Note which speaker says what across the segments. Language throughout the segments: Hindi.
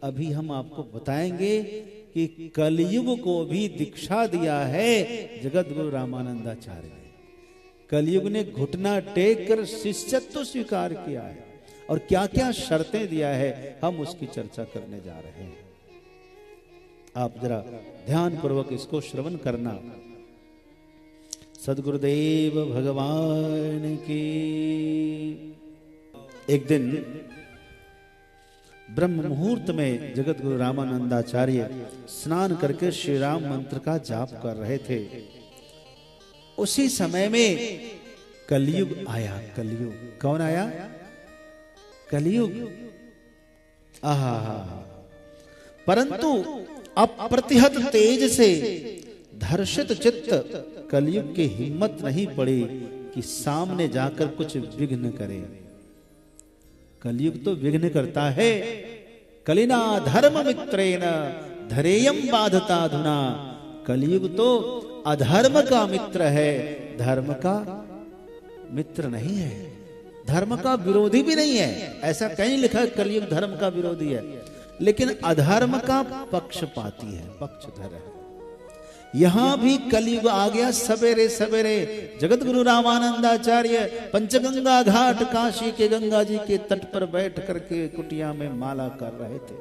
Speaker 1: अभी हम आपको बताएंगे कि कलयुग को भी दीक्षा दिया है जगत गुरु रामानंदाचार्य ने। कलयुग ने घुटना टेक कर शिष्यत्व स्वीकार किया है और क्या क्या शर्तें दिया है, हम उसकी चर्चा करने जा रहे हैं। आप जरा ध्यान पूर्वक इसको श्रवण करना। सद्गुरुदेव भगवान की। एक दिन ब्रह्म मुहूर्त में जगत गुरु रामानंदाचार्य स्नान करके श्री राम मंत्र का जाप कर रहे थे। उसी समय में कलयुग आया। कलयुग कौन आया? कलयुग। आहा। परंतु अप्रतिहत तेज से धर्षित चित्त कलयुग की हिम्मत नहीं पड़ी कि सामने जाकर कुछ विघ्न करे। कलयुग तो विघ्न करता है। कलिना धर्म मित्रेण धरेयम बाधता धुना। कलयुग तो अधर्म का मित्र है, धर्म का मित्र नहीं है, धर्म का विरोधी भी नहीं है। ऐसा कहीं लिखा है कलयुग धर्म का विरोधी है, लेकिन अधर्म का पक्षपाती है, पक्षधर है। यहां भी कलयुग आ गया। सवेरे सवेरे जगत गुरु रामानंदाचार्य पंचगंगा घाट काशी के गंगा जी के तट पर बैठ करके कुटिया में माला कर रहे थे।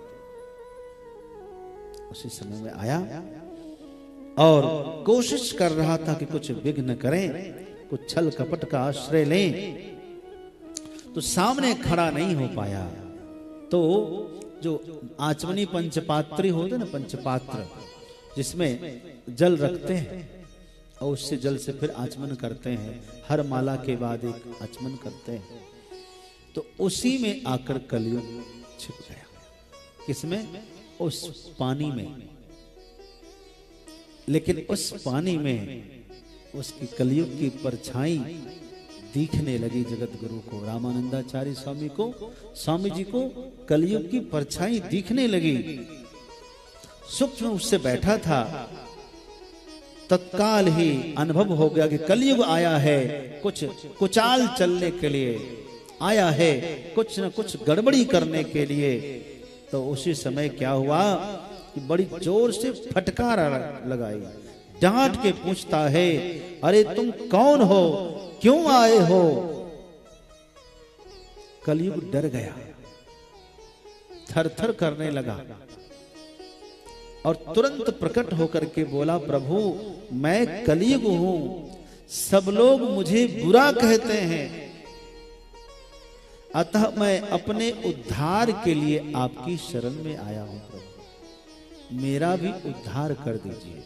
Speaker 1: उसी समय में आया और कोशिश कर रहा था कि कुछ विघ्न करें, कुछ छल कपट का आश्रय लें, तो सामने खड़ा नहीं हो पाया। तो जो आचमनी पंचपात्री होते ना, पंचपात्र जिसमें जल रखते हैं और उससे जल से फिर आचमन करते हैं, हर माला के बाद एक आचमन करते हैं, तो उसी में आकर कलयुग छिप गया। किसमें? उस पानी में। लेकिन उस पानी में उसकी कलयुग की परछाई दिखने लगी जगत गुरु को, रामानंदाचार्य स्वामी को, स्वामी जी को कलयुग की परछाई दिखने लगी। सूक्ष्म उससे बैठा था, तत्काल ही अनुभव हो गया कि कलयुग आया है, कुछ कुचाल चलने के लिए आया है, कुछ न कुछ गड़बड़ी करने के लिए। तो उसी समय क्या हुआ कि बड़ी जोर से फटकार लगाई, डांट के पूछता है, अरे तुम कौन हो, क्यों आए हो? कलयुग डर गया, थर-थर करने लगा और तुरंत प्रकट होकर के बोला, प्रभु मैं कलयुग हूं, सब लोग मुझे बुरा कहते हैं, अतः मैं अपने उद्धार के लिए आपकी शरण में आया हूं। प्रभु मेरा भी उद्धार कर दीजिए,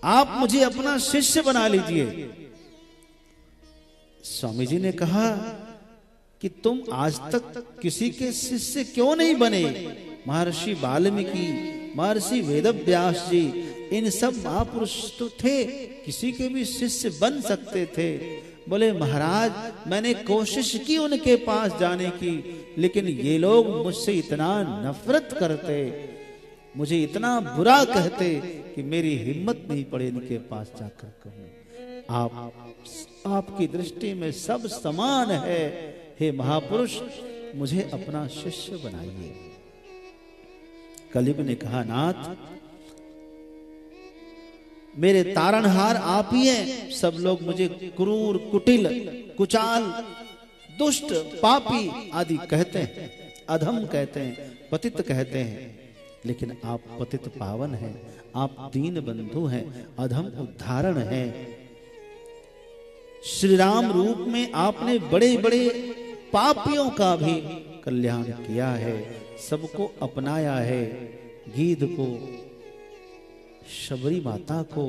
Speaker 1: आप मुझे अपना शिष्य बना लीजिए। स्वामी जी ने कहा कि तुम आज तक किसी के शिष्य क्यों नहीं बने? महर्षि वाल्मीकि, महर्षि वेदव्यास जी, इन सब महापुरुष तो थे, किसी के भी शिष्य बन सकते थे। बोले महाराज मैंने कोशिश की उनके पास जाने की, लेकिन ये लोग मुझसे इतना नफरत करते, मुझे इतना बुरा कहते कि मेरी हिम्मत नहीं पड़े इनके पास जाकर कहूं। आपकी दृष्टि में सब समान है, हे महापुरुष मुझे अपना शिष्य बनाइए। कलयुग ने कहा, नाथ मेरे तारणहार आप ही हैं, सब लोग मुझे क्रूर, कुटिल, कुचाल, दुष्ट, पापी आदि कहते हैं, अधम कहते हैं, पतित कहते हैं, लेकिन आप पतित पावन हैं, आप दीन बंधु हैं, अधम उद्धारण हैं। श्री राम रूप में आपने बड़े बड़े पापियों का भी कल्याण किया है, सबको अपनाया है, गीध को, शबरी माता को,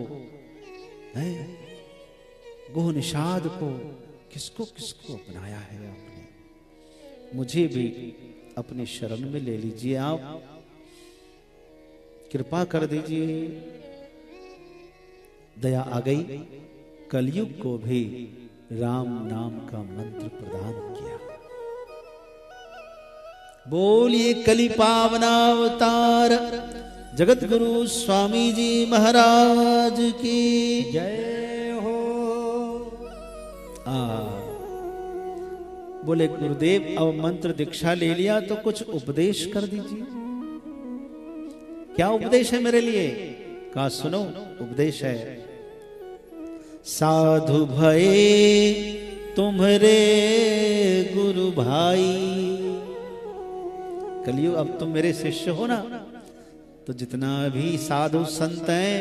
Speaker 1: गोह निषाद को, किसको किसको अपनाया है आपने। मुझे भी अपनी शरण में ले लीजिए, आप कृपा कर दीजिए। दया आ गई, कलयुग को भी राम नाम का मंत्र प्रदान किया। बोलिए कलि पावनावतार जगत गुरु स्वामी जी महाराज की
Speaker 2: जय हो।
Speaker 1: बोले गुरुदेव अब मंत्र दीक्षा ले लिया तो कुछ उपदेश कर दीजिए। क्या उपदेश है मेरे लिए? कहा सुनो, उपदेश है। साधु भये तुम्हारे गुरु भाई। कलियुग अब तुम मेरे शिष्य हो ना, तो जितना भी साधु संत हैं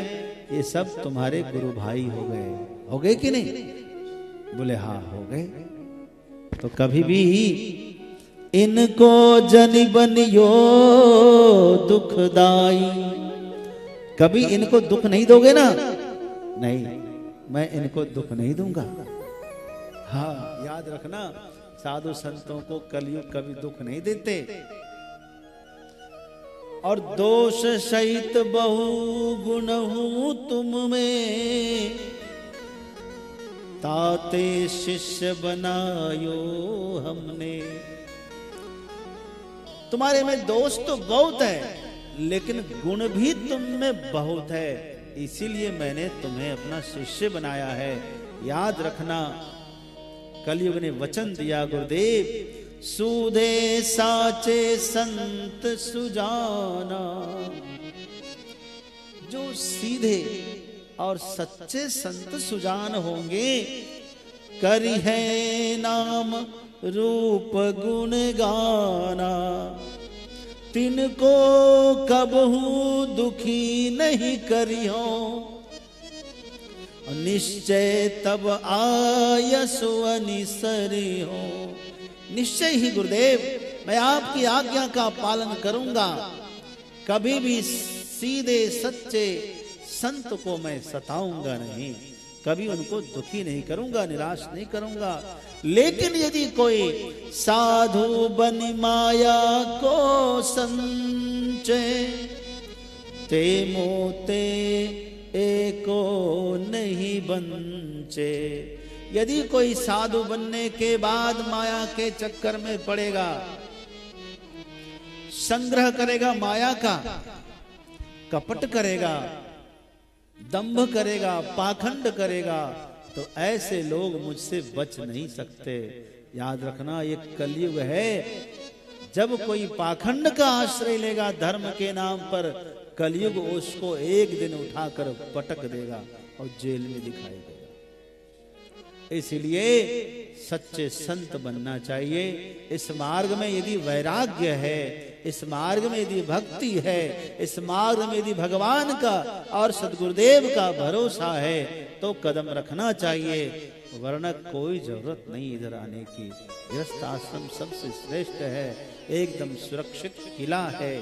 Speaker 1: ये सब तुम्हारे गुरु भाई हो गए। हो गए कि नहीं? बोले हाँ हो गए। तो कभी भी इनको जनि बनियो दुखदाई। कभी इनको दुख नहीं दोगे ना? नहीं, मैं इनको दुख नहीं दूंगा। हाँ याद रखना, साधु संतों को कलयुग कभी दुख नहीं देते। और दोष सहित बहु गुण हूं तुम में, ताते शिष्य बनायो हमने। तुम्हारे में दोष तो बहुत है, लेकिन गुण भी तुम में बहुत है, इसीलिए मैंने तुम्हें अपना शिष्य बनाया है। याद रखना, कलयुग ने वचन दिया गुरुदेव, सूधे साचे संत सुजाना। जो सीधे और सच्चे संत सुजान होंगे, करी है नाम रूप गुण गाना। तिनको कबहू दुखी नहीं करियो, निश्चय तब आयसु अनिसरी हो। निश्चय ही गुरुदेव मैं आपकी आज्ञा का पालन करूंगा। कभी भी सीधे सच्चे संत को मैं सताऊंगा नहीं, कभी उनको दुखी नहीं करूंगा, निराश नहीं करूंगा। लेकिन यदि कोई साधु बनि माया को संचे, ते मोते एको नहीं बंचे। यदि कोई साधु बनने के बाद माया के चक्कर में पड़ेगा, संग्रह करेगा माया का, कपट करेगा, दंभ करेगा, पाखंड करेगा, तो ऐसे लोग मुझसे बच नहीं सकते। याद रखना, ये कलयुग है। जब कोई पाखंड का आश्रय लेगा धर्म के नाम पर, कलयुग उसको एक दिन उठाकर पटक देगा और जेल में दिखाई देगा। इसलिए सच्चे संत बनना चाहिए। इस मार्ग में यदि वैराग्य है, इस मार्ग में यदि भक्ति है, इस मार्ग में यदि भगवान का और सद्गुरुदेव का भरोसा है, तो कदम रखना चाहिए, वरना कोई जरूरत नहीं इधर आने की। गृहस्थ आश्रम सबसे श्रेष्ठ है, एकदम सुरक्षित किला है।